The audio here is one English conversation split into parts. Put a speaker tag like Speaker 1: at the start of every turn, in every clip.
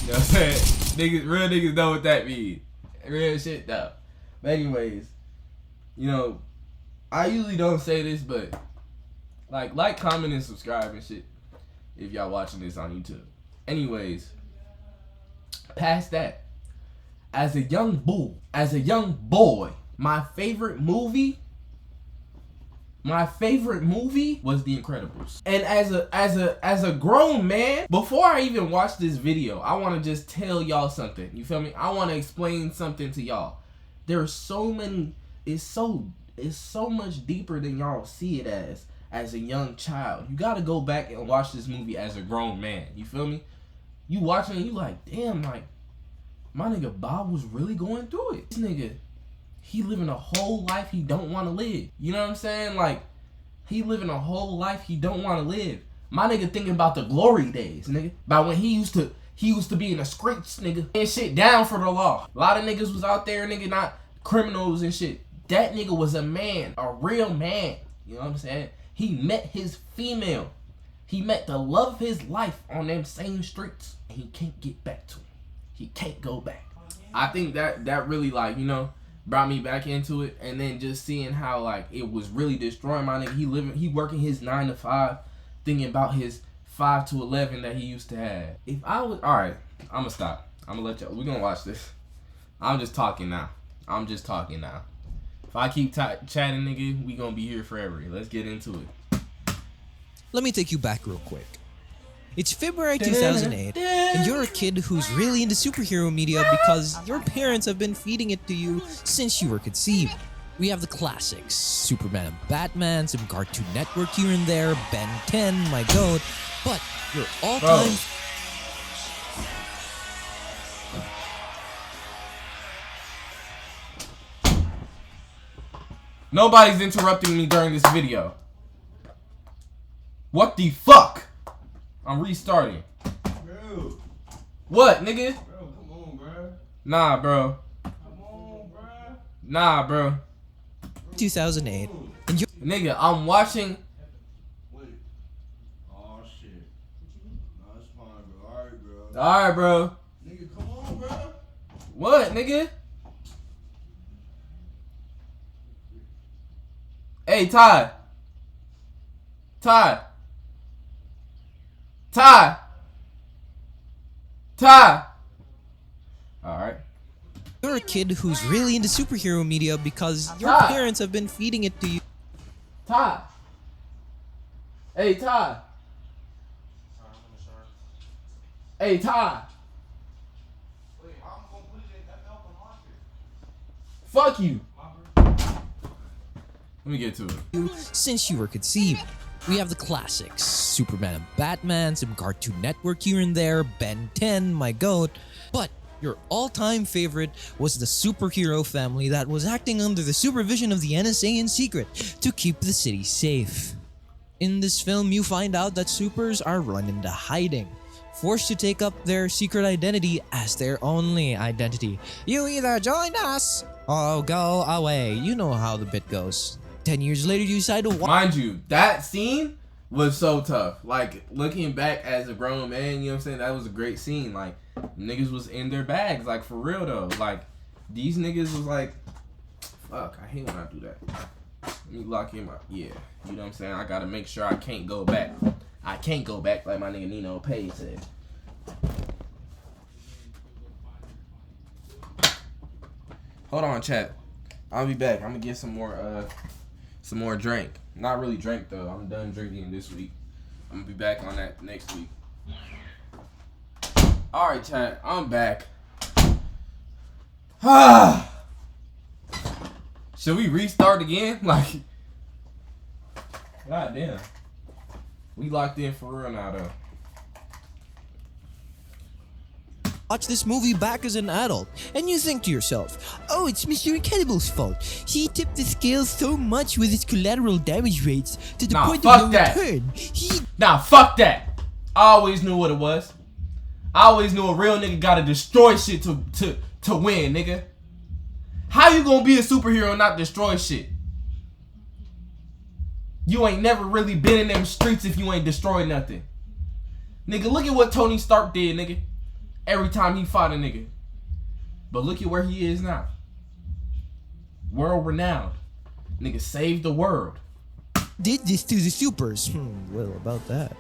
Speaker 1: You know what I'm saying? Niggas, real niggas know what that means. Real shit though. But anyways, you know, I usually don't say this, but like, comment, and subscribe and shit if y'all watching this on YouTube. Anyways, past that, as a young boy, my favorite movie was The Incredibles. And as a grown man, before I even watch this video, I want to just tell y'all something. You feel me? I want to explain something to y'all. There's so many. It's so much deeper than y'all see it as a young child. You gotta go back and watch this movie as a grown man. You feel me? You watching it, you like, damn, like, my nigga Bob was really going through it. This nigga, he living a whole life he don't want to live. You know what I'm saying? Like, he living a whole life he don't want to live. My nigga thinking about the glory days, nigga. About when he used to be in the streets, nigga, and shit down for the law. A lot of niggas was out there, nigga, not criminals and shit. That nigga was a man, a real man. You know what I'm saying? He met his female. He met the love of his life on them same streets. And he can't get back to him. He can't go back. I think that really, like, you know, brought me back into it. And then just seeing how, like, it was really destroying my nigga. He working his 9 to 5, thinking about his 5 to 11 that he used to have. If I was, alright, I'm gonna stop. I'm gonna let y'all, we're gonna watch this. I'm just talking now. If I keep chatting, nigga, we gonna be here forever. Let's get into it.
Speaker 2: Let me take you back real quick. It's February 2008, and you're a kid who's really into superhero media because your parents have been feeding it to you since you were conceived. We have the classics, Superman and Batman, some Cartoon Network here and there, Ben 10, my goat, but your all-time...
Speaker 1: Nobody's interrupting me during this video. What the fuck? I'm restarting.
Speaker 3: Bro.
Speaker 1: What, nigga?
Speaker 3: Bro, come on, bro.
Speaker 1: Nah, bro.
Speaker 3: Come on, bro.
Speaker 1: Nah, bro.
Speaker 2: 2008, and you...
Speaker 1: Nigga, I'm watching...
Speaker 3: Wait. Oh, shit. No, it's fine, bro. Alright, bro.
Speaker 1: Alright, bro.
Speaker 3: Nigga, come on, bro.
Speaker 1: What, nigga? Hey, Ty. Ty. Alright.
Speaker 2: You're a kid who's really into superhero media because your
Speaker 1: Ty.
Speaker 2: parents have been feeding it to you.
Speaker 1: Ty. Hey, Ty. Hey, Ty.
Speaker 3: Wait, I'm gonna put it in that milk and wash it.
Speaker 1: Fuck you. Let me get to it.
Speaker 2: Since you were conceived. We have the classics, Superman and Batman, some Cartoon Network here and there, Ben 10, my goat, but your all-time favorite was the superhero family that was acting under the supervision of the NSA in secret to keep the city safe. In this film, you find out that supers are run into hiding, forced to take up their secret identity as their only identity. You either join us or go away. You know how the bit goes. 10 years later, you decide to watch.
Speaker 1: Mind you, that scene was so tough. Like, looking back as a grown man, you know what I'm saying? That was a great scene. Like, niggas was in their bags. Like, for real, though. Like, these niggas was like, fuck, I hate when I do that. Let me lock in my, yeah. You know what I'm saying? I gotta make sure I can't go back. I can't go back like my nigga Nino Pay said. Hold on, chat. I'll be back. I'm gonna get some more drink. Not really drink though. I'm done drinking this week. I'm gonna be back on that next week. Alright, chat. I'm back. Should we restart again? Like, god damn. We locked in for real now though.
Speaker 2: Watch this movie back as an adult, and you think to yourself, oh, it's Mr. Incredible's fault. He tipped the scales so much with his collateral damage rates to the point of no return.
Speaker 1: Nah, fuck that. I always knew what it was. I always knew a real nigga gotta destroy shit to win, nigga. How you gonna be a superhero and not destroy shit? You ain't never really been in them streets if you ain't destroyed nothing. Nigga, look at what Tony Stark did, nigga. every time he fought a nigga. But look at where he is now. World renowned. Nigga saved the world.
Speaker 2: Did this to the supers. Well, about that.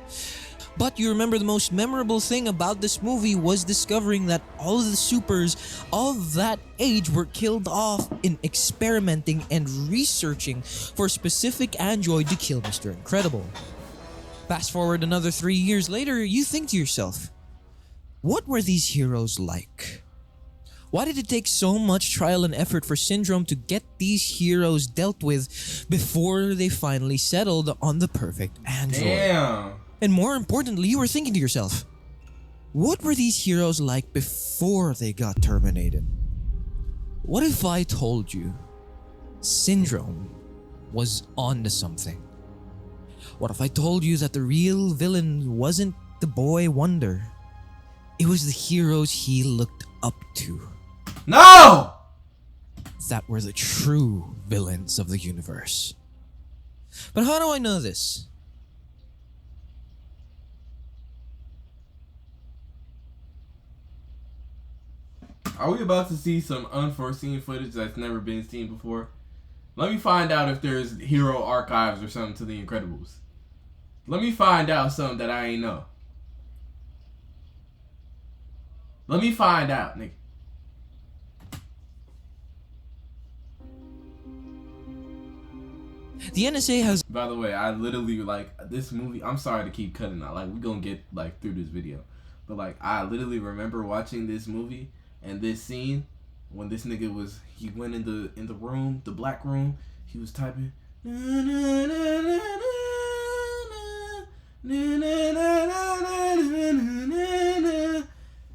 Speaker 2: But you remember the most memorable thing about this movie was discovering that all of the supers of that age were killed off in experimenting and researching for a specific android to kill Mr. Incredible. Fast forward another 3 years later, you think to yourself, what were these heroes like? Why did it take so much trial and effort for Syndrome to get these heroes dealt with before they finally settled on the perfect android?
Speaker 1: Damn.
Speaker 2: And more importantly, you were thinking to yourself, what were these heroes like before they got terminated? What if I told you Syndrome was onto something? What if I told you that the real villain wasn't the boy Wonder? It was the heroes he looked up to.
Speaker 1: No!
Speaker 2: That were the true villains of the universe. But how do I know this?
Speaker 1: Are we about to see some unforeseen footage that's never been seen before? Let me find out if there's hero archives or something to The Incredibles. Let me find out something that I ain't know. Let me find out, nigga.
Speaker 2: The NSA has...
Speaker 1: By the way, I literally, like, this movie, I'm sorry to keep cutting out. Like, we gonna get, like, through this video. But, like, I literally remember watching this movie and this scene when this nigga was, he went in the room, the black room, he was typing.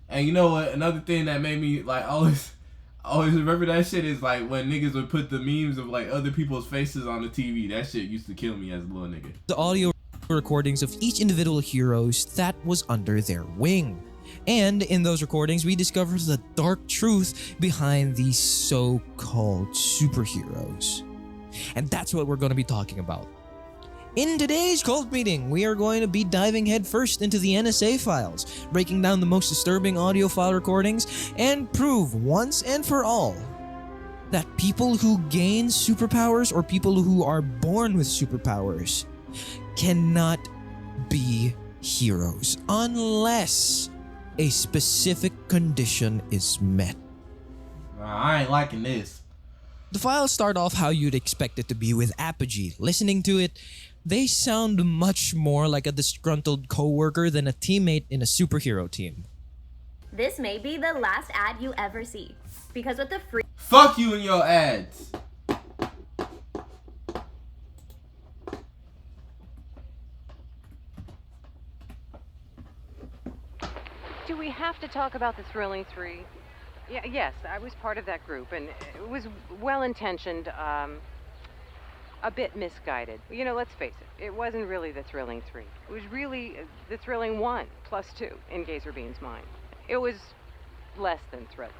Speaker 1: And you know what? Another thing that made me, like, always remember that shit is, like, when niggas would put the memes of, like, other people's faces on the TV. That shit used to kill me as a little nigga.
Speaker 2: The audio recordings of each individual heroes that was under their wing. And in those recordings, we discovered the dark truth behind these so-called superheroes. And that's what we're going to be talking about. In today's cult meeting, we are going to be diving headfirst into the NSA files, breaking down the most disturbing audio file recordings, and prove once and for all that people who gain superpowers or people who are born with superpowers cannot be heroes unless a specific condition is met.
Speaker 1: I ain't liking this.
Speaker 2: The files start off how you'd expect it to be with Apogee. Listening to it, they sound much more like a disgruntled coworker than a teammate in a superhero team.
Speaker 4: This may be the last ad you ever see, because with the free...
Speaker 1: Fuck you and your ads.
Speaker 5: Do we have to talk about the Thrilling Three? Yeah, yes, I was part of that group, and it was well-intentioned, a bit misguided. You know, let's face it, it wasn't really the Thrilling Three. It was really the Thrilling One plus two in Gazer Bean's mind. It was less than thrilling.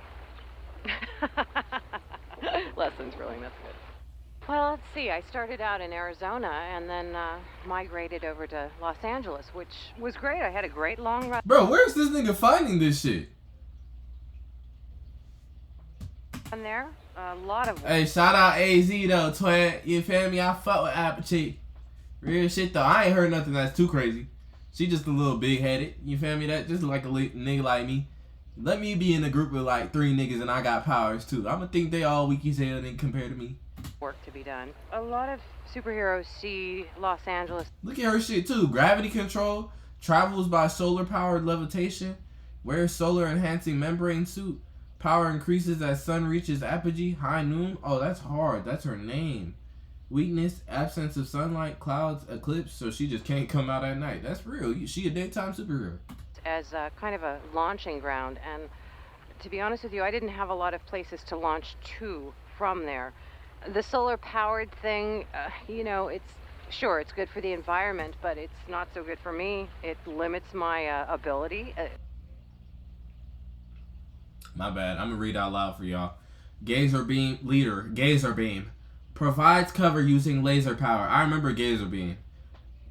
Speaker 5: Less than thrilling, that's good. Well, let's see, I started out in Arizona and then migrated over to Los Angeles, which was great. I had a great long run.
Speaker 1: Bro, where's this nigga finding this shit?
Speaker 5: There, a lot of...
Speaker 1: Hey, shout out AZ though, twin. You feel me? I fuck with Apogee. Real shit though. I ain't heard nothing that's too crazy. She just a little big-headed. You feel me? That just like a nigga like me. Let me be in a group with like 3 niggas and I got powers too. I'ma think they all weak as hell then compared to me.
Speaker 5: Work to be done. A lot of superheroes see Los Angeles.
Speaker 1: Look at her shit too. Gravity control. Travels by solar-powered levitation. Wears solar-enhancing membrane suit. Power increases as sun reaches apogee. High noon. Oh, that's hard. That's her name. Weakness, absence of sunlight, clouds, eclipse. So she just can't come out at night. That's real. She a daytime superhero.
Speaker 5: As kind of a launching ground. And to be honest with you, I didn't have a lot of places to launch to from there. The solar-powered thing, you know, it's good for the environment, but it's not so good for me. It limits my ability.
Speaker 1: My bad. I'm gonna read out loud for y'all. Gazer beam leader. Gazer beam provides cover using laser power. I remember Gazer beam.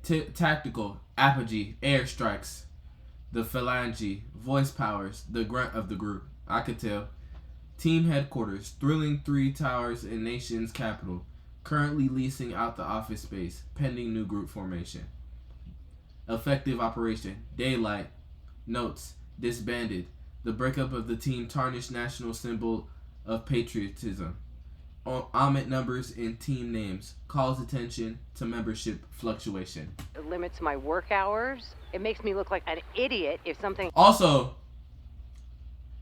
Speaker 1: Tactical apogee airstrikes. The phalange, voice powers, the grunt of the group. I could tell. Team headquarters, thrilling 3 towers in nation's capital. Currently leasing out the office space, pending new group formation. Effective operation, daylight. Notes, disbanded. The breakup of the team tarnished national symbol of patriotism. Omit numbers in team names. Calls attention to membership fluctuation.
Speaker 5: It limits my work hours. It makes me look like an idiot if something...
Speaker 1: Also,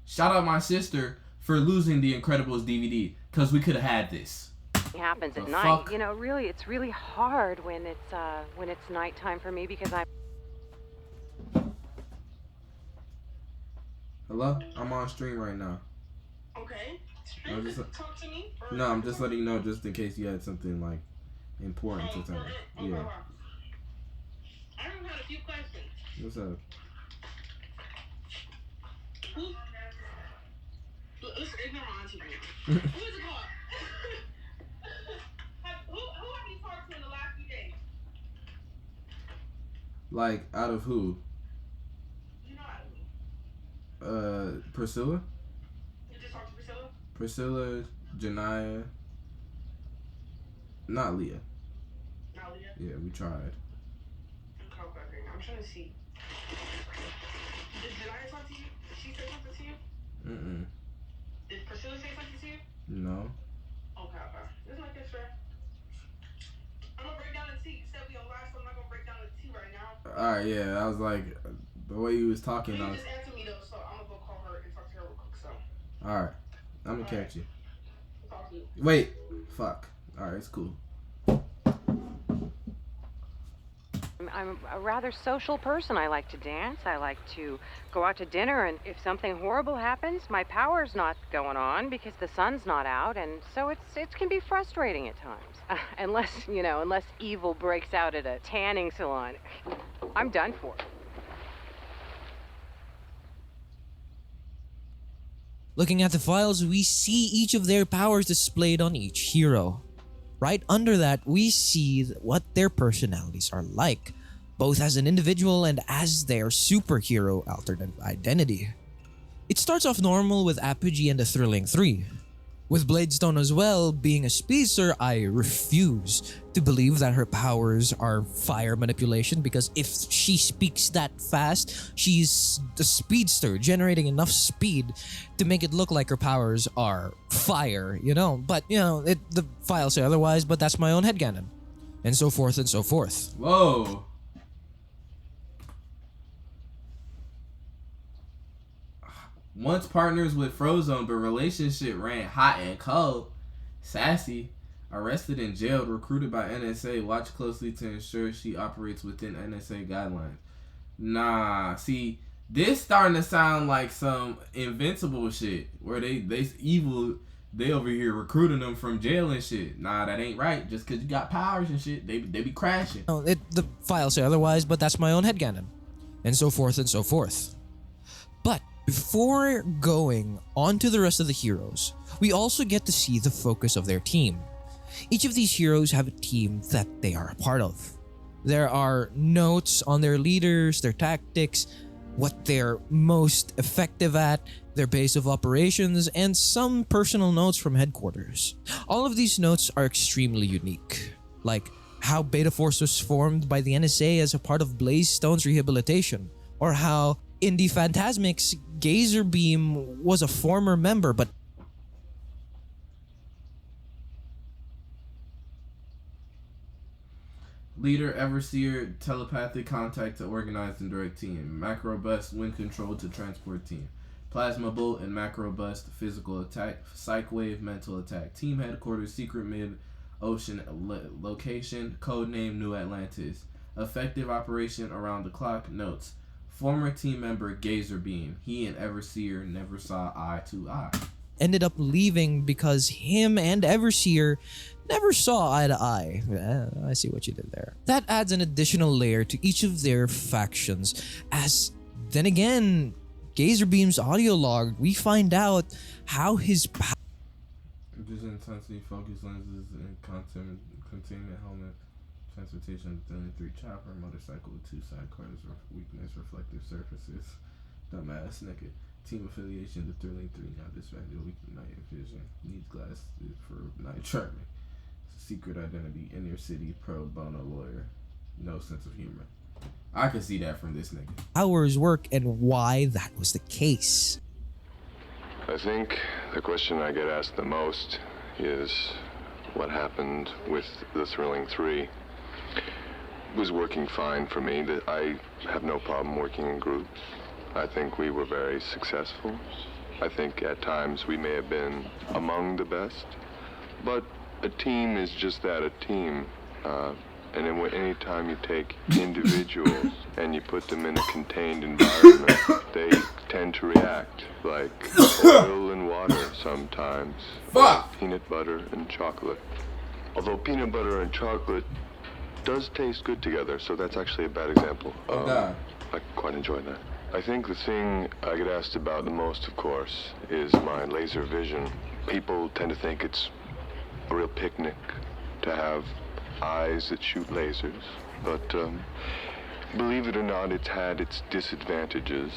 Speaker 1: shout out my sister for losing the Incredibles DVD, because we could have had this.
Speaker 5: happens at
Speaker 1: The
Speaker 5: night.
Speaker 1: fuck?
Speaker 5: You know, really, it's really hard when it's nighttime for me because I'm...
Speaker 1: Hello? I'm on stream right now.
Speaker 6: Okay.
Speaker 1: I'm just-
Speaker 6: Talk to me.
Speaker 1: No, I'm just letting you know just in case you had something like important to tell me. Yeah.
Speaker 6: I don't have a few questions.
Speaker 1: What's up?
Speaker 6: Who? Let's ignore my auntie right now. Who is it called? Who have you talked to in the last few days?
Speaker 1: Like out of who?
Speaker 6: You know out of who?
Speaker 1: Priscilla?
Speaker 6: You just talked to Priscilla?
Speaker 1: Priscilla, Janiyah. Not Leah.
Speaker 6: Not Leah?
Speaker 1: Yeah, we tried.
Speaker 6: Okay. I'm trying to see. Did Janiyah talk to you? Did she say something to you?
Speaker 1: Mm-mm.
Speaker 6: Did Priscilla say something to you?
Speaker 1: No.
Speaker 6: Okay. Just like this, sir. I'm gonna break down the tea. You said we on live, so I'm not gonna break down the tea right now.
Speaker 1: Alright, yeah, I was like, the way you was talking,
Speaker 6: You
Speaker 1: I was...
Speaker 6: just answer me though, so I'm gonna go call her and talk to her real quick. So,
Speaker 1: Alright, I'm gonna catch you.
Speaker 6: I'll talk to you.
Speaker 1: Wait, fuck. Alright, it's cool.
Speaker 5: I'm a rather social person. I like to dance. I like to go out to dinner, and if something horrible happens, my power's not going on because the sun's not out, and so it can be frustrating at times. Unless evil breaks out at a tanning salon. I'm done for.
Speaker 2: Looking at the files, we see each of their powers displayed on each hero. Right under that, we see what their personalities are like, both as an individual and as their superhero alternate identity. It starts off normal with Apogee and the Thrilling 3. With Bladestone as well, being a speedster, I refuse to believe that her powers are fire manipulation, because if she speaks that fast, she's the speedster, generating enough speed to make it look like her powers are fire, But, the files say otherwise, but that's my own headcanon. And so forth and so forth.
Speaker 1: Whoa. Once partners with Frozone, but relationship ran hot and cold. Sassy, arrested and jailed, recruited by NSA. Watch closely to ensure she operates within NSA guidelines. Nah, see, this starting to sound like some Invincible shit, where they evil. They over here recruiting them from jail and shit. Nah, that ain't right. Just cause you got powers and shit, they be crashing.
Speaker 2: The files say otherwise, but that's my own headcanon. And so forth and so forth. But before going on to the rest of the heroes, we also get to see the focus of their team. Each of these heroes have a team that they are a part of. There are notes on their leaders, their tactics, what they're most effective at, their base of operations, and some personal notes from headquarters. All of these notes are extremely unique, like how Beta Force was formed by the NSA as a part of Blazestone's rehabilitation, or how Indie Phantasmic's Gazer Beam was a former member, but
Speaker 1: Leader, Everseer, telepathic contact to organize and direct team. Macro Bust, wind control to transport team. Plasma Bolt and Macro Bust, physical attack. Psych Wave, mental attack. Team headquarters, secret mid-ocean location. Codename New Atlantis. Effective operation around the clock. Notes. Former team member Gazer Beam. He and Everseer never saw eye to eye.
Speaker 2: ended up leaving because him and Everseer never saw eye to eye. I see what you did there. That adds an additional layer to each of their factions, as then again, Gazerbeam's audio log, we find out how his
Speaker 1: Vision intensity, focus lenses, and containment helmet. Transportation, Thrilling 3 chopper, motorcycle with 2 side quarters, weakness, reflective surfaces. Dumbass nigga. Team affiliation, the Thrilling 3, now dispatched to weaken night vision. Needs glasses for night traveling. Secret identity, inner city, pro bono lawyer. No sense of humor. I can see that from this nigga.
Speaker 2: Powers work and why that was the case.
Speaker 7: I think the question I get asked the most is what happened with the Thrilling 3. It was working fine for me. I have no problem working in groups. I think we were very successful. I think at times we may have been among the best, but a team is just that, a team. And then any time you take individuals and you put them in a contained environment, they tend to react like oil and water sometimes.
Speaker 1: Fuck!
Speaker 7: Like peanut butter and chocolate. Although peanut butter and chocolate does taste good together, so that's actually a bad example. I quite enjoy that. I think the thing I get asked about the most, of course, is my laser vision. People tend to think it's a real picnic to have eyes that shoot lasers, but believe it or not, it's had its disadvantages.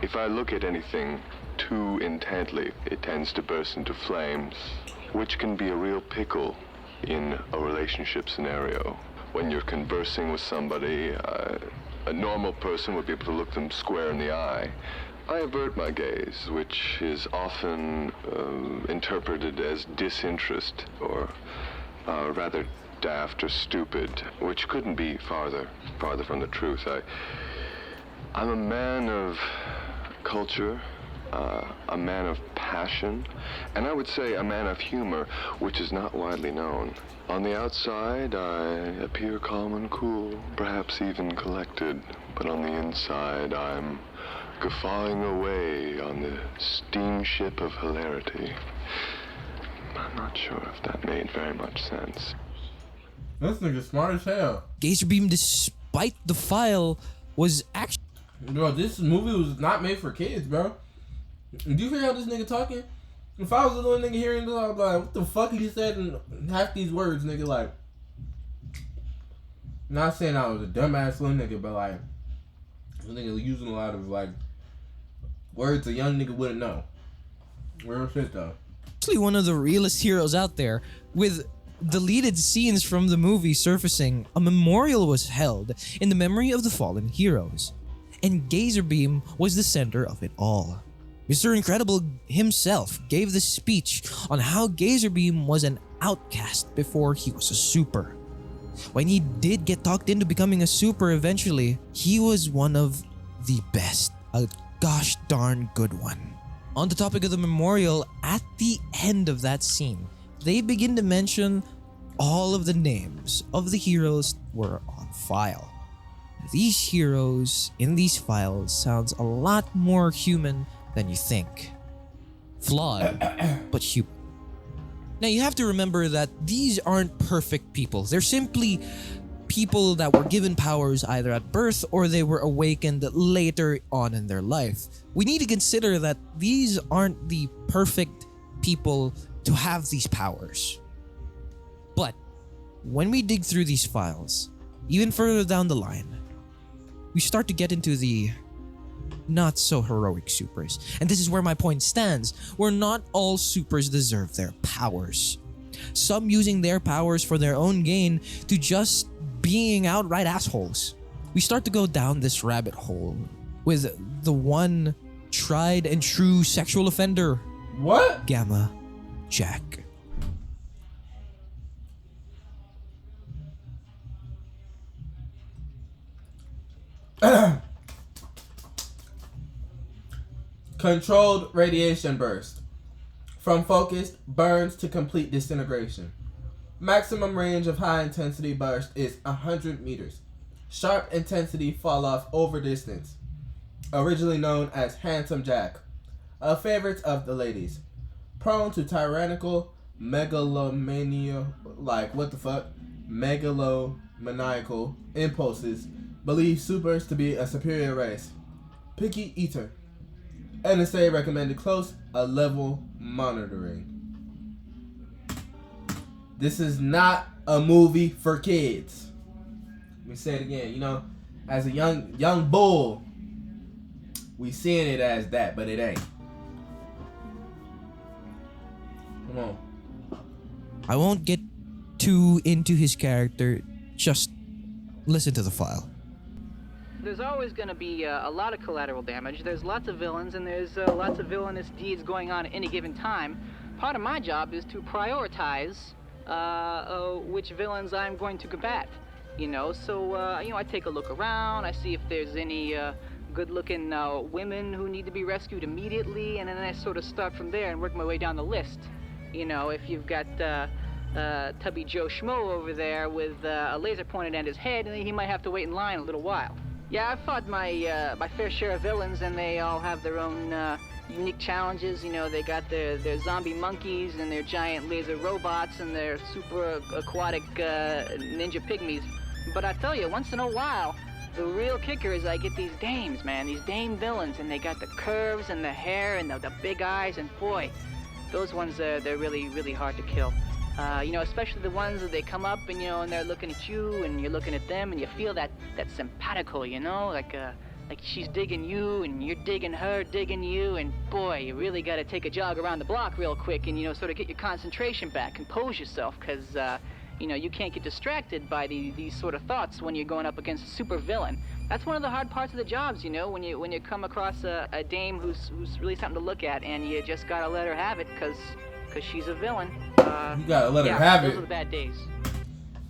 Speaker 7: If I look at anything too intently, it tends to burst into flames, which can be a real pickle in a relationship scenario. When you're conversing with somebody, a normal person would be able to look them square in the eye. I avert my gaze, which is often interpreted as disinterest, or rather daft or stupid, which couldn't be farther from the truth. I'm a man of culture, a man of passion, and I would say a man of humor, which is not widely known. On the outside, I appear calm and cool, perhaps even collected, but on the inside, I'm guffawing away on the steamship of hilarity. I'm not sure if that made very much sense.
Speaker 1: This nigga's smart as hell.
Speaker 2: Gazer Beam, despite the file, was actually...
Speaker 1: Bro, this movie was not made for kids, bro. Do you hear how this nigga talking? If I was a little nigga hearing this, I'd be like, what the fuck he said in half these words, nigga, like... Not saying I was a dumbass little nigga, but like... This nigga using a lot of, like... words a young nigga wouldn't know. Real shit, though.
Speaker 2: Actually one of the realest heroes out there, with deleted scenes from the movie surfacing. A memorial was held in the memory of the fallen heroes, and Gazer Beam was the center of it all. Mr. Incredible himself gave the speech on how Gazer Beam was an outcast before he was a super. When he did get talked into becoming a super eventually, he was one of the best, a gosh darn good one. On the topic of the memorial, at the end of that scene, they begin to mention all of the names of the heroes were on file. These heroes in these files sounds a lot more human than you think. Flawed, but human. Now you have to remember that these aren't perfect people. They're simply people that were given powers either at birth or they were awakened later on in their life. We need to consider that these aren't the perfect people to have these powers. But when we dig through these files, even further down the line, we start to get into the not so heroic supers. And this is where my point stands, where not all supers deserve their powers. Some using their powers for their own gain to just being outright assholes. We start to go down this rabbit hole with the one tried and true sexual offender.
Speaker 1: What?
Speaker 2: Gamma Jack.
Speaker 1: Controlled radiation burst. From focused burns to complete disintegration. Maximum range of high intensity burst is 100 meters. Sharp intensity fall off over distance. Originally known as Handsome Jack. A favorite of the ladies. Prone to tyrannical megalomania, megalomaniacal impulses. Believes supers to be a superior race. Picky eater. NSA recommended close level monitoring. This is not a movie for kids. Let me say it again. You know, as a young bull, we seeing it as that, but it ain't. Come on.
Speaker 2: I won't get too into his character. Just listen to the file.
Speaker 8: There's always going to be a lot of collateral damage. There's lots of villains, and there's lots of villainous deeds going on at any given time. Part of my job is to prioritize which villains I'm going to combat. You know, so, you know, I take a look around, I see if there's any good-looking women who need to be rescued immediately, and then I sort of start from there and work my way down the list. You know, if you've got Tubby Joe Schmo over there with a laser pointed at his head, and he might have to wait in line a little while. Yeah, I've fought my fair share of villains, and they all have their own unique challenges. You know, they got their zombie monkeys and their giant laser robots and their super aquatic ninja pygmies. But I tell you, once in a while, the real kicker is I get these dames, man, these dame villains, and they got the curves and the hair and the big eyes, and boy, those ones, they're really, really hard to kill. You know, especially the ones that they come up and, you know, and they're looking at you and you're looking at them and you feel that simpatico, you know, like she's digging you and you're digging her, digging you, and boy, you really got to take a jog around the block real quick and, you know, sort of get your concentration back, compose yourself, because, you know, you can't get distracted by these sort of thoughts when you're going up against a super villain. That's one of the hard parts of the jobs, you know, when you come across a dame who's really something to look at, and you just gotta let her have it, because she's a villain.
Speaker 1: You gotta let her have it.
Speaker 8: Those are the bad days.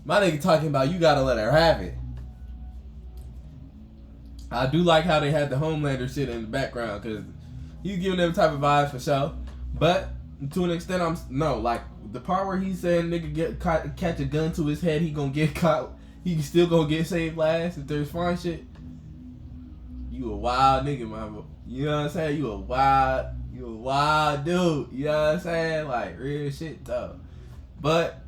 Speaker 1: My nigga talking about you gotta let her have it. I do like how they had the Homelander shit in the background, because he's giving them type of vibes for sure. But to an extent, like the part where he's saying nigga catch a gun to his head, he gonna get caught. He still gonna get saved last if there's fine shit. You a wild nigga, mama. You know what I'm saying? You a wild dude. You know what I'm saying? Like real shit though. But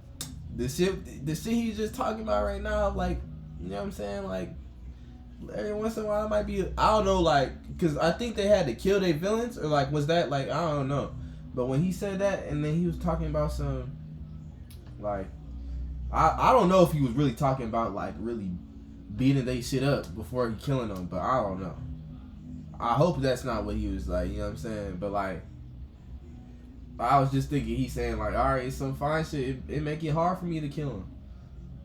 Speaker 1: the shit he's just talking about right now, like, you know what I'm saying? Like every once in a while it might be, I don't know, like, cause I think they had to kill their villains, or like was that like, I don't know. But when he said that, and then he was talking about some, like, I don't know if he was really talking about like really beating they shit up before he killing them, but I don't know. I hope that's not what he was like, you know what I'm saying? But like, I was just thinking he's saying like, all right, some fine shit, it make it hard for me to kill him.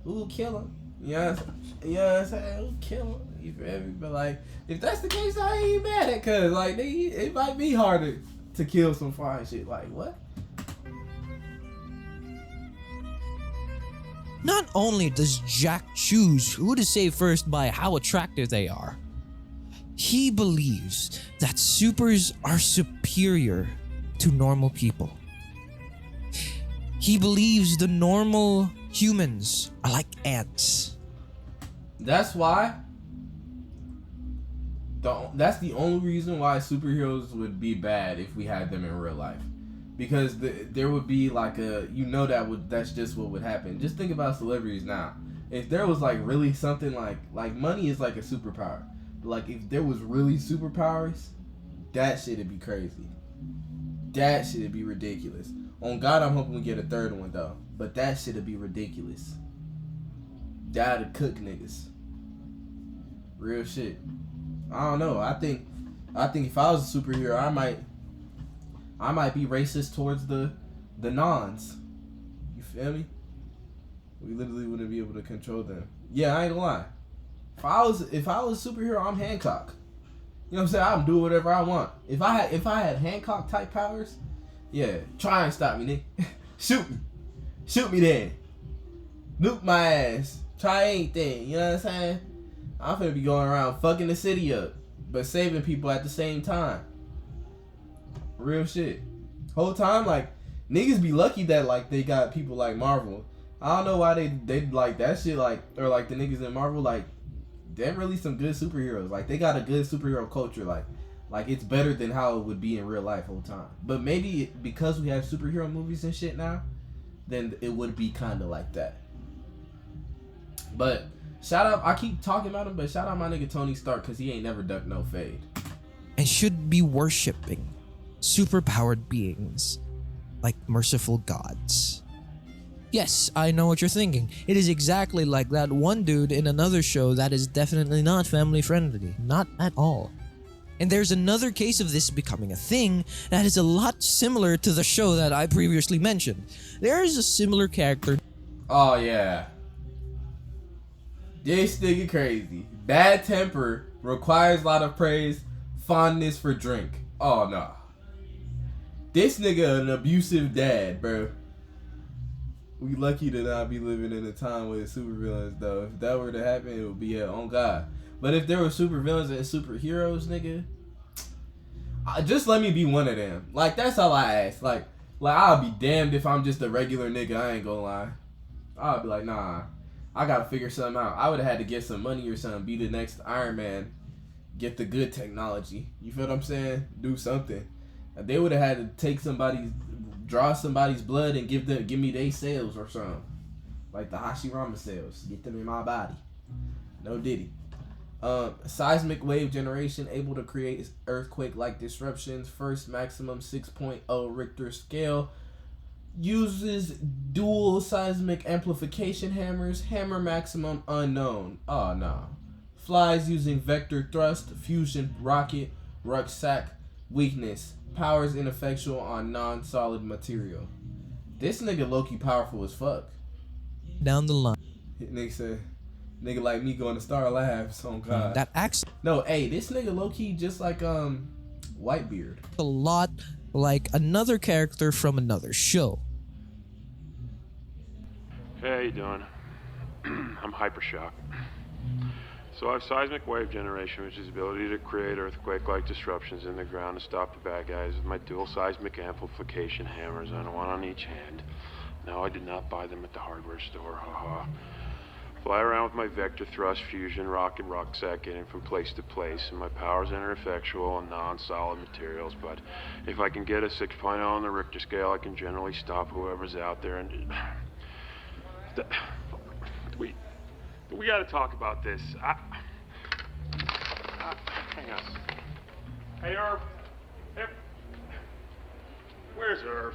Speaker 1: Ooh, kill him. You know what I'm saying? Ooh, kill him. You feel me? But like, if that's the case, I ain't mad at, cause like it might be harder to kill some fine shit. Like what?
Speaker 2: Not only does Jack choose who to save first by how attractive they are, he believes that supers are superior to normal people. He believes the normal humans are like ants.
Speaker 1: That's why. That's the only reason why superheroes would be bad if we had them in real life. Because there would be like that's just what would happen. Just think about celebrities now. If there was like really something like money is like a superpower. Like if there was really superpowers, that shit'd be crazy. That shit'd be ridiculous. On God, I'm hoping we get a third one though. But that shit'd be ridiculous. That'd cook niggas. Real shit. I don't know. I think if I was a superhero, I might be racist towards the nons. You feel me? We literally wouldn't be able to control them. Yeah, I ain't gonna lie. If I was a superhero, I'm Hancock. You know what I'm saying? I'm doing whatever I want. If I had Hancock type powers, yeah, try and stop me, nigga. Shoot me then. Nuke my ass. Try anything. You know what I'm saying? I'm finna be going around fucking the city up, but saving people at the same time. Real shit. Whole time, like, niggas be lucky that, like, they got people like Marvel. I don't know why they like that shit, like, or like the niggas in Marvel, like, they're really some good superheroes. Like, they got a good superhero culture, like it's better than how it would be in real life whole time. But maybe because we have superhero movies and shit now, then it would be kind of like that. But shout out, I keep talking about him, but shout out my nigga Tony Stark, because he ain't never ducked no fade.
Speaker 2: And should be worshipping superpowered beings like merciful gods. Yes, I know what you're thinking. It is exactly like that one dude in another show that is definitely not family friendly. Not at all. And there's another case of this becoming a thing that is a lot similar to the show that I previously mentioned. There is a similar character.
Speaker 1: Oh yeah. This nigga crazy. Bad temper, requires a lot of praise, fondness for drink. Oh no. This nigga an abusive dad, bro. We lucky to not be living in a time with supervillains, though. If that were to happen, it would be on God. But if there were supervillains and superheroes, nigga, just let me be one of them. Like, that's all I ask. Like I'll be damned if I'm just a regular nigga. I ain't gonna lie. I'll be like, nah, I gotta figure something out. I would have had to get some money or something. Be the next Iron Man. Get the good technology. You feel what I'm saying? Do something. They would have had to draw somebody's blood and give me their cells or something. Like the Hashirama cells. Get them in my body. No diddy. Seismic wave generation able to create earthquake-like disruptions. First maximum 6.0 Richter scale. Uses dual seismic amplification hammers. Hammer maximum unknown. Oh no. Flies using vector thrust. Fusion rocket. Rucksack. Weakness. Powers ineffectual on non-solid material. This nigga low-key powerful as fuck.
Speaker 2: Down the line.
Speaker 1: Nigga said, nigga like me going to Star Labs on God.
Speaker 2: That acts
Speaker 1: No, hey, this nigga low-key just like Whitebeard.
Speaker 2: a lot like another character from another show.
Speaker 7: Hey, how you doing? I'm Hypershock. So I have seismic wave generation, which is the ability to create earthquake-like disruptions in the ground to stop the bad guys with my dual seismic amplification hammers on one on each hand. No, I did not buy them at the hardware store, haha. Fly around with my vector thrust fusion rocket rucksack getting from place to place, and my powers are ineffectual on non-solid materials, but if I can get a 6.0 on the Richter scale, I can generally stop whoever's out there and... We gotta talk about this. Hang on. Hey, Irv. Hey, where's Irv?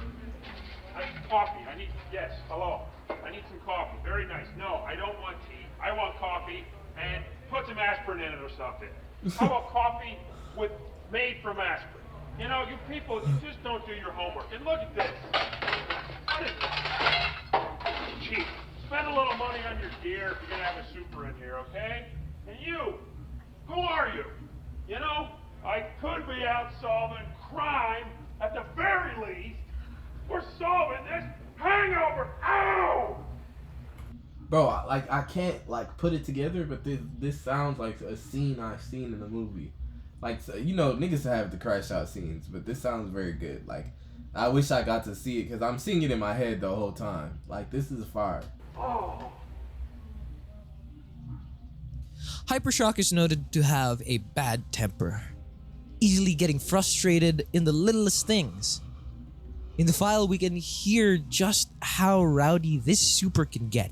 Speaker 7: I need coffee. Yes, hello. I need some coffee. Very nice. No, I don't want tea. I want coffee and put some aspirin in it or something. How about coffee made from aspirin? You know, you people, you just don't do your homework. And look at this. What is this? Cheap. Spend a little money on your gear if you're gonna have a super in here, okay? And you, who are you? You know, I could be out solving crime at the very least. We're solving this hangover. Ow!
Speaker 1: Bro, I can't put it together, but this sounds like a scene I've seen in a movie. Like, you know, niggas have the crash out scenes, but this sounds very good. Like, I wish I got to see it because I'm seeing it in my head the whole time. Like, this is fire.
Speaker 7: Oh.
Speaker 2: Hypershock is noted to have a bad temper, easily getting frustrated in the littlest things. In the file, we can hear just how rowdy this super can get.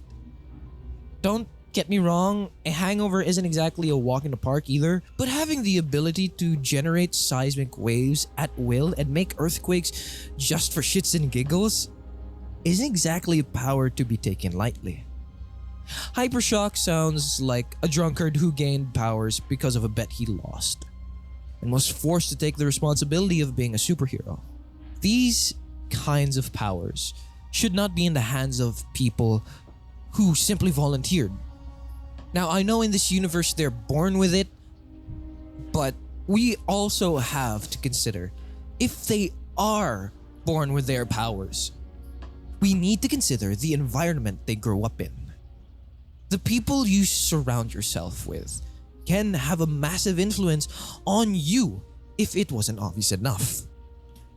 Speaker 2: Don't get me wrong, a hangover isn't exactly a walk in the park either, but having the ability to generate seismic waves at will and make earthquakes just for shits and giggles isn't exactly a power to be taken lightly. Hypershock sounds like a drunkard who gained powers because of a bet he lost, and was forced to take the responsibility of being a superhero. These kinds of powers should not be in the hands of people who simply volunteered. Now, I know in this universe they're born with it, but we also have to consider if they are born with their powers, we need to consider the environment they grow up in. The people you surround yourself with can have a massive influence on you if it wasn't obvious enough.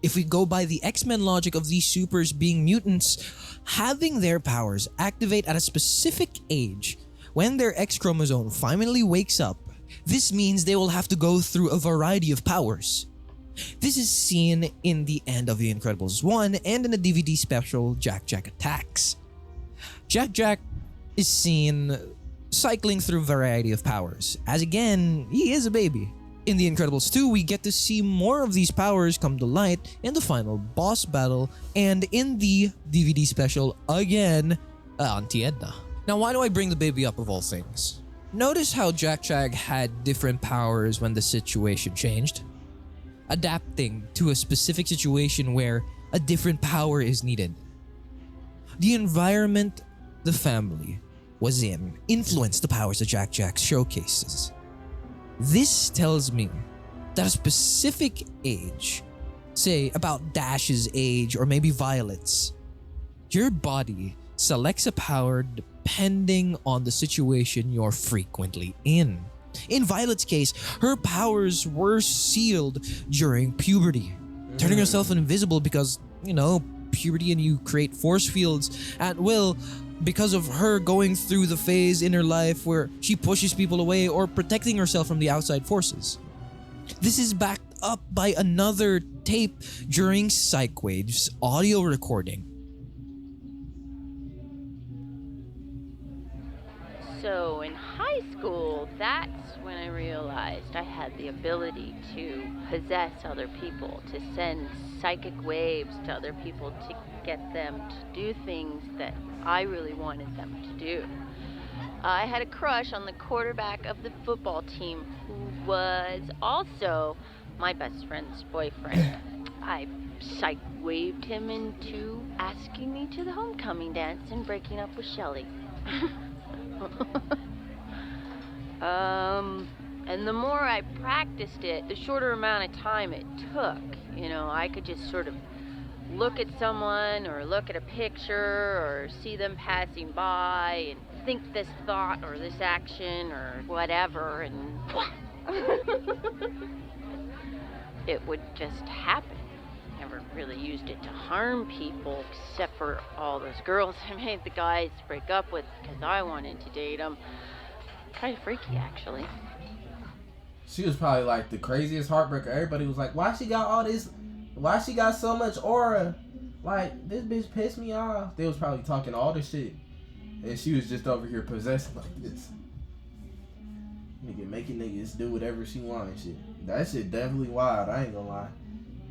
Speaker 2: If we go by the X-Men logic of these supers being mutants, having their powers activate at a specific age when their X chromosome finally wakes up, this means they will have to go through a variety of powers. This is seen in the end of The Incredibles 1 and in the DVD special Jack Jack Attacks. Jack Jack is seen cycling through a variety of powers, as again, he is a baby. In The Incredibles 2, we get to see more of these powers come to light in the final boss battle and in the DVD special again, Auntie Edna. Now, why do I bring the baby up of all things? Notice how Jack Jag had different powers when the situation changed, adapting to a specific situation where a different power is needed. The environment the family was in influenced the powers that Jack Jag showcases. This tells me that a specific age, say about Dash's age or maybe Violet's, your body selects a power depending on the situation you're frequently in. In Violet's case, her powers were sealed during puberty, turning herself invisible because, puberty and you create force fields at will because of her going through the phase in her life where she pushes people away or protecting herself from the outside forces. This is backed up by another tape during Psychwave's audio recording.
Speaker 9: So in high school, that's when I realized I had the ability to possess other people, to send psychic waves to other people to get them to do things that I really wanted them to do. I had a crush on the quarterback of the football team who was also my best friend's boyfriend. I psych waved him into asking me to the homecoming dance and breaking up with Shelly. And the more I practiced it, the shorter amount of time it took. I could just sort of look at someone or look at a picture or see them passing by and think this thought or this action or whatever, and it would just happen. Never really used it to harm people, except for all those girls I made the guys break up with because I wanted to date them. Kind of freaky, actually.
Speaker 1: She was probably like the craziest heartbreaker. Everybody was like, why she got all this? Why she got so much aura? Like, this bitch pissed me off. They was probably talking all this shit. And she was just over here possessed like this. Nigga making niggas do whatever she want and shit. That shit definitely wild, I ain't gonna lie.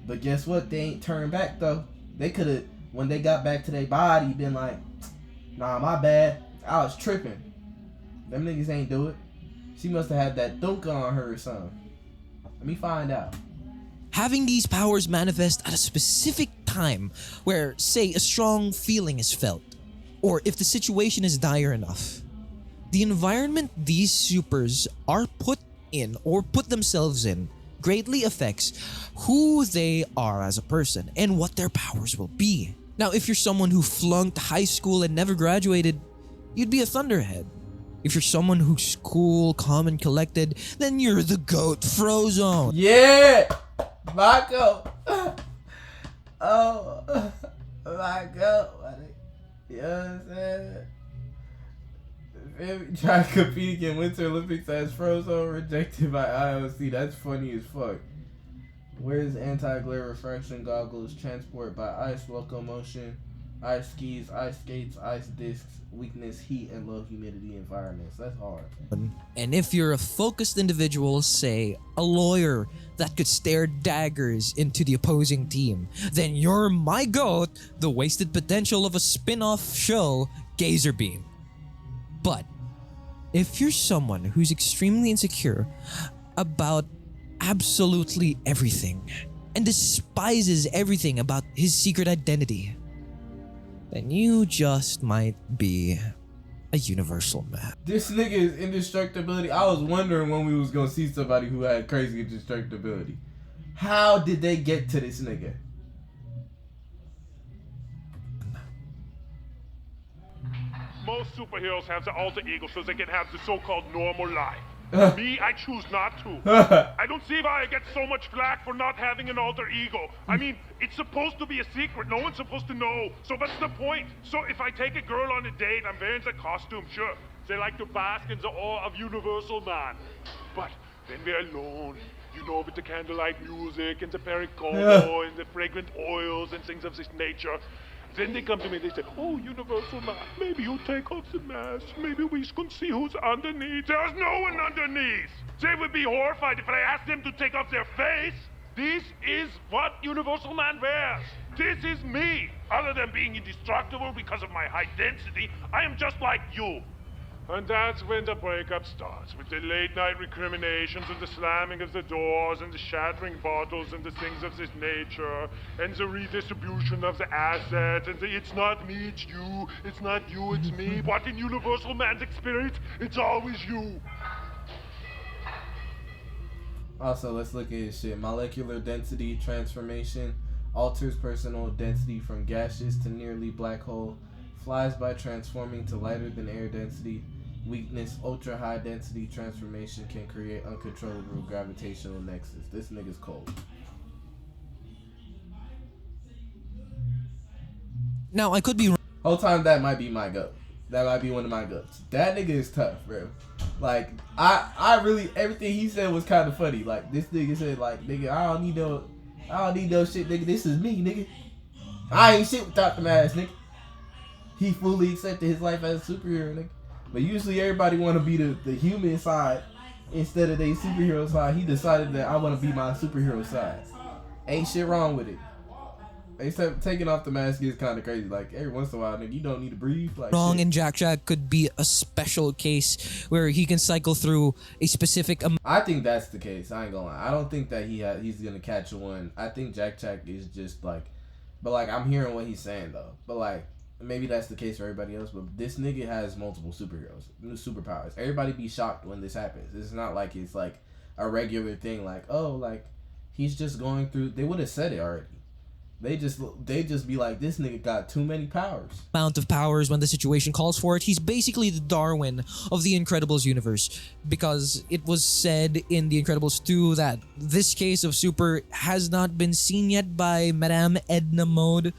Speaker 1: But guess what? They ain't turned back though. They could've, when they got back to their body, been like, nah, my bad. I was tripping. Them niggas ain't do it. She must have had that thunk on her or something. Let me find out.
Speaker 2: Having these powers manifest at a specific time where, say, a strong feeling is felt, or if the situation is dire enough, the environment these supers are put in or put themselves in greatly affects who they are as a person and what their powers will be. Now, if you're someone who flunked high school and never graduated, you'd be a thunderhead. If you're someone who's cool, calm, and collected, then you're the GOAT Frozone.
Speaker 1: Yeah! My GOAT. Oh, my GOAT. You know what I'm saying? Trying to compete against Winter Olympics as Frozone rejected by IOC. That's funny as fuck. Where's anti-glare refraction goggles, transport by ice locomotion, ice skis, ice skates, ice discs, weakness, heat, and low humidity environments. That's hard.
Speaker 2: And if you're a focused individual, say a lawyer that could stare daggers into the opposing team, then you're my GOAT, the wasted potential of a spin-off show, Gazer Beam. But if you're someone who's extremely insecure about absolutely everything and despises everything about his secret identity, then you just might be a universal man.
Speaker 1: This nigga is indestructibility. I was wondering when we was gonna see somebody who had crazy indestructibility. How did they get to this nigga?
Speaker 10: Most superheroes have the alter ego so they can have the so-called normal life. Me, I choose not to. I don't see why I get so much flack for not having an alter ego. I mean, it's supposed to be a secret. No one's supposed to know. So what's the point? So if I take a girl on a date, I'm wearing the costume, sure. They like to bask in the awe of Universal Man. But when we're alone, with the candlelight music and the pericomo and the fragrant oils and things of this nature, Then they come to me and they say, oh, Universal Man, maybe you take off the mask. Maybe we can see who's underneath. There's no one underneath. They would be horrified if I asked them to take off their face. This is what Universal Man wears. This is me. Other than being indestructible because of my high density, I am just like you. And that's when the breakup starts, with the late-night recriminations and the slamming of the doors and the shattering bottles and the things of this nature and the redistribution of the assets and the it's not me, it's you, it's not you, it's me. But in Universal Man's experience, it's always you.
Speaker 1: Also, let's look at his shit. Molecular density transformation alters personal density from gaseous to nearly black hole. Flies by transforming to lighter than air density. Weakness, ultra high density transformation can create uncontrollable gravitational nexus. This nigga's cold.
Speaker 2: Now, I could be wrong.
Speaker 1: Whole time that might be my goat. That might be one of my goats. That nigga is tough, bro. Like, I really, everything he said was kind of funny. Like, this nigga said, like, nigga, I don't need no shit, nigga. This is me, nigga. I ain't shit without the mask, nigga. He fully accepted his life as a superhero, nigga. But usually everybody want to be the human side instead of their superhero side. He decided that I want to be my superhero side. Ain't shit wrong with it. Except taking off the mask is kind of crazy. Like, every once in a while, nigga, you don't need to breathe. Like,
Speaker 2: Wrong,
Speaker 1: shit.
Speaker 2: and Jack could be a special case where he can cycle through a specific
Speaker 1: I think that's the case. I ain't gonna lie. I don't think that he's gonna catch one. I think Jack is just like, but like I'm hearing what he's saying though. But like maybe that's the case for everybody else. But this nigga has multiple superpowers. Everybody be shocked when this happens. It's not like it's like a regular thing. Like, oh, like he's just going through. They would have said it already. They just be like, this nigga got too many powers.
Speaker 2: Amount of powers when the situation calls for it. He's basically the Darwin of the Incredibles universe, because it was said in the Incredibles 2 that this case of super has not been seen yet by Madame Edna Mode.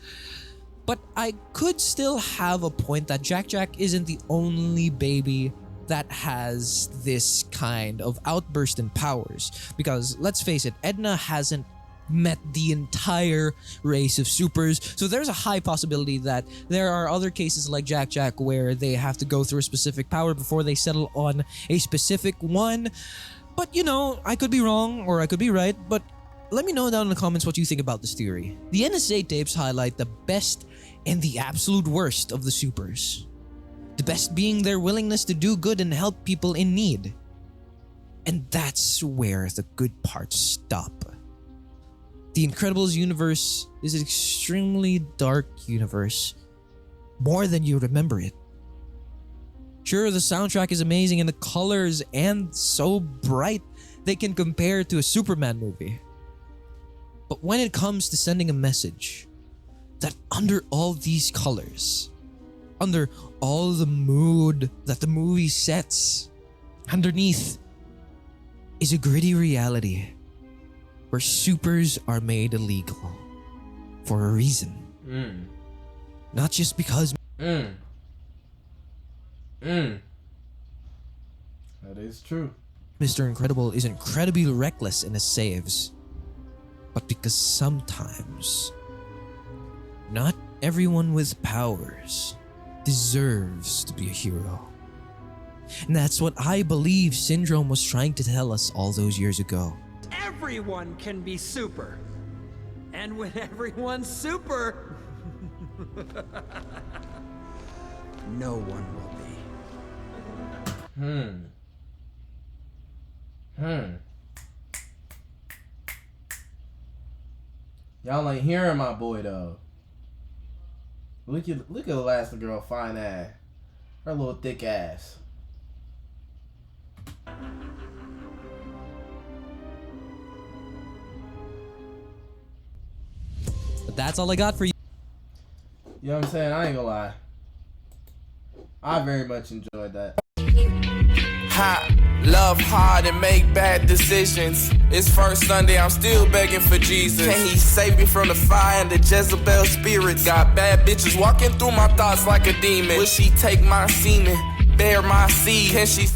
Speaker 2: But I could still have a point that Jack isn't the only baby that has this kind of outburst in powers, because let's face it, Edna hasn't met the entire race of supers, so there's a high possibility that there are other cases like Jack where they have to go through a specific power before they settle on a specific one. But you know, I could be wrong or I could be right, but let me know down in the comments what you think about this theory. The NSA tapes highlight the best and the absolute worst of the supers. The best being their willingness to do good and help people in need. And that's where the good parts stop. The Incredibles universe is an extremely dark universe, more than you remember it. Sure, the soundtrack is amazing and the colors and so bright they can compare to a Superman movie. But when it comes to sending a message, that under all these colors, under all the mood that the movie sets, underneath is a gritty reality where supers are made illegal for a reason. Not just because
Speaker 1: That is true.
Speaker 2: Mr. Incredible is incredibly reckless in his saves, but because sometimes not everyone with powers deserves to be a hero. And that's what I believe Syndrome was trying to tell us all those years ago.
Speaker 11: Everyone can be super. And when everyone's super, no one will be.
Speaker 1: Y'all ain't hearing my boy though. Look at Elastigirl fine ass. Her little thick ass.
Speaker 2: But that's all I got for you.
Speaker 1: You know what I'm saying? I ain't gonna lie. I very much enjoyed that.
Speaker 12: Love hard and make bad decisions. It's first Sunday, I'm still begging for Jesus. Can he save me from the fire and the Jezebel spirits? Got bad bitches walking through my thoughts like a demon. Will she take my semen, bear my seed? Can she